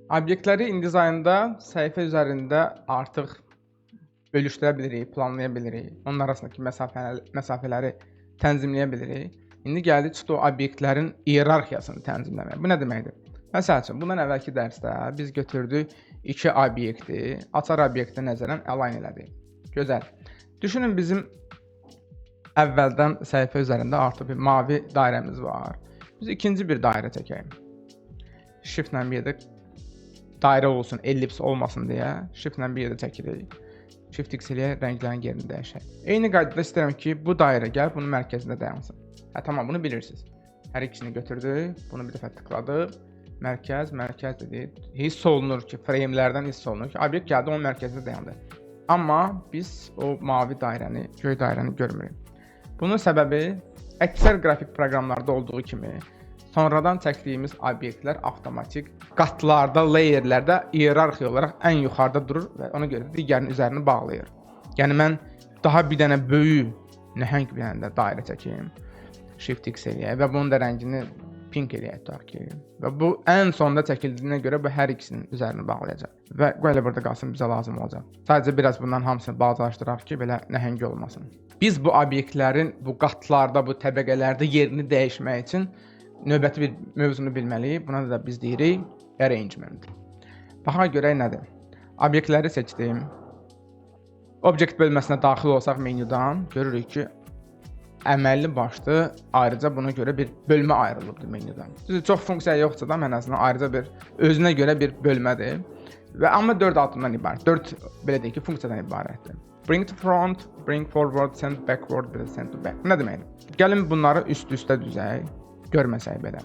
Obyektləri InDesign'da səhifə üzərində artıq bölüşdürə bilirik, planlaya bilirik. Onun arasındakı məsafələri tənzimləyə bilirik. İndi gəldik çıxdı o obyektlərin iyerarxiyasını tənzimləməyə. Bu nə deməkdir? Məsəl üçün, bundan əvvəlki dərsdə biz götürdük iki obyekti, açar obyekti nəzərən align elədik. Gözəl. Düşünün bizim əvvəldən səhifə üzərində artıq bir mavi dairəmiz var. Biz ikinci bir dairə çəkəyik. Shift-lə bir yerdə dairə olsun, ellips olmasın deyə Shift-lə bir yerdə çəkirik. Shift-X ilə rənglərin yerini dəyişək. Eyni qaydada istəyirəm ki, bu dairə gəl, bunun mərkəzində dayansın. Tamam, bunu bilirsiniz. Hər ikisini götürdük, bunu bir dəfə tıkladıq. Mərkəz dedik. Hiss olunur ki, framelərdən hiss olunur ki, obyekt gəldi, onun mərkəzində dayandı. Amma biz o mavi dairəni, göy dairəni görmürük. Bunun səbəbi əksər qrafik proqramlarda olduğu kimi sonradan çəkdiyimiz obyektlər avtomatik qatlarda, layerlərdə iyerarxiya olaraq ən yuxarıda durur və ona görə digərinin üzərini bağlayır. Yəni mən daha bir dənə böyük, nəhəng bir dənə də dairə çəkeyim. Shift-X eləyək və bunun da rəngini pink eləyək tutaq ki. Və bu ən sonda çəkildiyinə görə bu hər ikisinin üzərini bağlayacaq. Və belə burada qalsın, bizə lazım olacaq. Sadəcə biraz bundan hamısını balacalaşdıraq ki, belə nəhəng olmasın. Biz bu obyektlərin bu qatlarda, bu təbəqələrdə yerini dəyişmək üçün növbəti bir mövzunu bilməliyik. Buna da biz deyirik arrangement. Baxaq görək nədir. Obyektləri seçdim. Object bölməsinə daxil olsaq menyudan görürük ki, əməlli başlı ayrıca buna görə bir bölmə ayrılıbdır menyudan. Çox funksiya yoxsa da ən azından ayrıca bir özünə görə bir bölmədir. Və amma 4 addımdan ibarət. 4 belə deyək ki, funksiyadan ibarətdir. Bring to front, bring forward, send backward, send to back. Nə deməkdir? Gəlin bunları üst-üstə düzək, görməsək belə.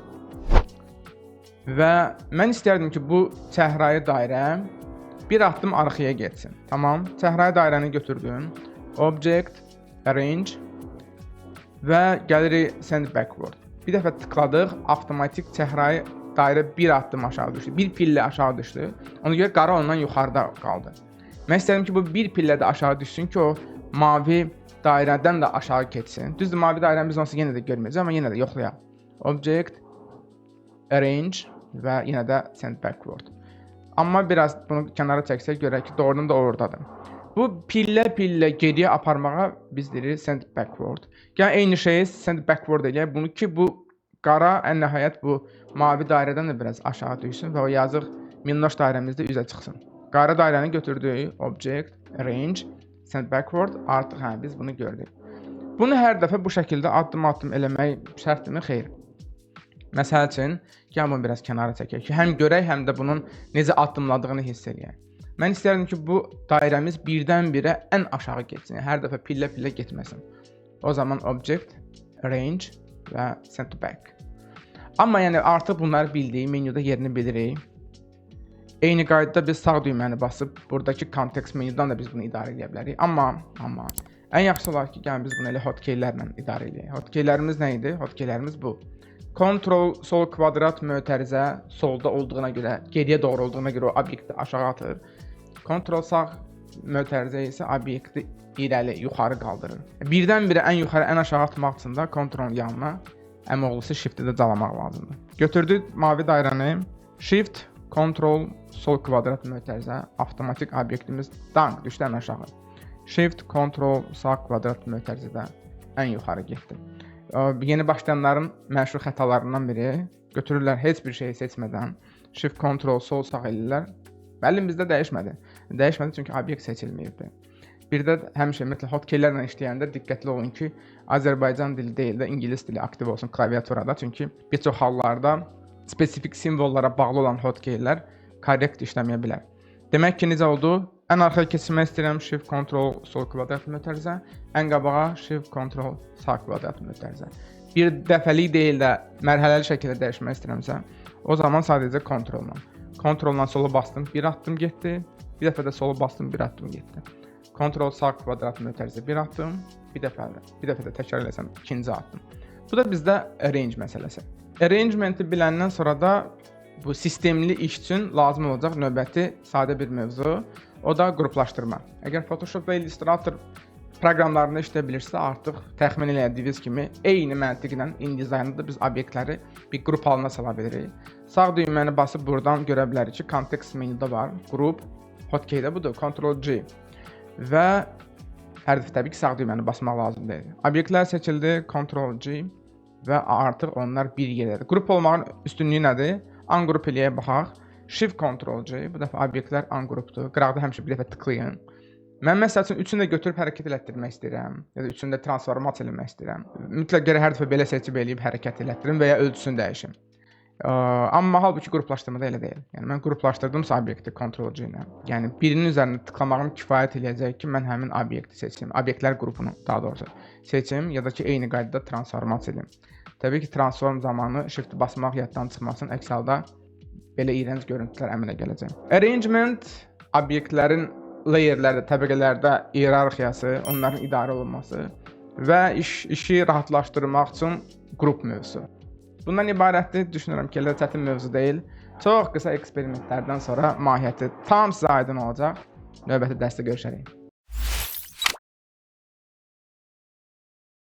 Və mən istərdim ki, bu çəhrayı dairə bir addım arxaya getsin. Tamam, çəhrayı dairəni götürdüm. Object, arrange və gəlirik send backward. Bir dəfə tıkladıq, avtomatik çəhrayı dairə bir addım aşağı düşdü. Bir pillə aşağı düşdü. Ona görə qara ondan yuxarıda qaldı. Mən istədim ki, bu bir pillə də aşağı düşsün ki, o mavi dairədən də aşağı keçsin. Düzdür, mavi dairəni biz onsuz yenə də görməyəcək, amma yenə də yoxlayaq. Object, arrange və yenə də send backward. Amma biraz bunu kənara çəksək görək ki, doğrudan da oradadır. Bu pillə geriyə aparmağa biz deyirik send backward. Yəni eyni şeyi send backward eləyək bunu ki, bu qara ən nəhayət bu mavi dairədən də biraz aşağı düşsün və o yazıq minnoş dairəmizdə üzə çıxsın. Qara dairəni götürdük, object, arrange, send backward, artıq biz bunu gördük. Bunu hər dəfə bu şəkildə addım-addım eləmək şərtdirmi? Xeyr. Məsəl üçün, gəl bunu biraz kənara çəkək ki, həm görək, həm də bunun necə addımladığını hiss eləyək. Mən istərdim ki, bu dairəmiz birdən-birə ən aşağı getsin, hər dəfə pillə-pillə getməsin. O zaman object, arrange və send to back. Amma yəni artıq bunları bildik, menyuda yerini bilirik. Eyni qaydada biz sağ düyməni basıb, buradakı kontekst menyudan da biz bunu idarə edə bilərik. Amma ən yaxşı olar ki, gəlin biz bunu elə hotkeylərlə idarə edək. Hotkeylərimiz nə idi? Hotkeylərimiz bu. Ctrl sol kvadrat mötərizə solda olduğuna görə, geriyə doğru olduğuna görə o obyekti aşağı atır. Ctrl sağ mötərizə isə obyekti irəli, yuxarı qaldırır. Birdən-birə ən yuxarı, ən aşağı atmaq üçün də Ctrl yanına əmoğlusu Shift-i də calamaq lazımdır. Götürdük mavi dairəni, Shift, Ctrl sol kvadrat mötərizə, avtomatik obyektimiz dank düşdü ən aşağı. Shift, Ctrl sağ kvadrat mötərizədə ən yuxarı getdi. Yeni başlayanların məşhur xətalarından biri, götürürlər heç bir şeyi seçmədən, Shift, Ctrl sol sağ eləyirlər. Bəli, bizdə dəyişmədi. Dəyişmədi çünki obyekt seçilməyibdi. Bir də həmişə ümumiyyətlə hotkeylərlə işləyəndə diqqətli olun ki, Azərbaycan dili deyil də ingilis dili aktiv olsun klaviaturada. Çünki bir çox hallarda spesifik simvollara bağlı olan hotkeylər korrekt işləməyə bilər. Demək ki, necə oldu? Ən arxaya keçirmək istəyirəm Shift, Ctrl sol kvadrat mötərizə, ən qabağa Shift, Ctrl sağ kvadrat mötərizə. Bir dəfəlik deyil də mərhələli şəkildə dəyişmək istəyirəmsə, o zaman sadəcə Ctrl-la. Ctrl-la sola bastım, bir addım getdi. Bir dəfə də sola bastım, bir addım getdi. Ctrl sağ kvadrat mötərizə bir addım, bir dəfə də təkrar eləsəm ikinci addım. Bu da bizdə arrange məsələsi. Arrangementi biləndən sonra da bu sistemli iş üçün lazım olacaq növbəti sadə bir mövzu, o da qruplaşdırma. Əgər Photoshop və Illustrator proqramlarında işləyə bilirsə, artıq təxmin elədiyiniz kimi eyni məntiqlə InDesign'da da biz obyektləri bir qrup halına sala bilirik. Sağ düyməni basıb buradan görə bilərik ki, kontekst menyuda var. Qrup, hotkey də budur, Ctrl+G. Və hər dəfə təbii ki, sağ düyməni basmaq lazım deyil. Obyektlər seçildi, Ctrl+G və artıq onlar bir yerədir. Qrup olmağın üstünlüyü nədir? Ungroup eləyə baxaq. Shift Ctrl+G, bu dəfə obyektlər ungroupdur. Qıraqda həmişə bir dəfə tıklayın. Mən məsəl üçün üçünü də götürüb hərəkət elətdirmək istəyirəm, ya da üçünü də transformasiya eləmək istəyirəm. Mütləq gərək hər dəfə belə seçib eləyib hərəkət elətdirim və ya ölçüsünü dəyişim. Amma halbuki qruplaşdırmada elə deyil. Yəni mən qruplaşdırdımsa obyekti Ctrl+G ilə, yəni birinin üzərində tıklamağım kifayət eləyəcək ki, mən həmin obyekti seçim, obyektlər qrupunu daha doğrusu seçim, ya da ki eyni qaydada transformasiya edim. Təbii ki, transform zamanı shift basmaq yaddan çıxmasın, əks halda belə iyrənc görüntülər əmələ gələcək. Arrangement obyektlərin layerlərdə, təbəqələrdə iyerarxiyası, onların idarə olunması və işi rahatlaşdırmaq üçün qrup mövzusu. Bundan ibarətdir. Düşünürəm ki, elə çətin mövzu deyil. Çox qısa eksperimentlərdən sonra mahiyyəti tam sizə aydın olacaq. Növbəti dərsdə görüşərik.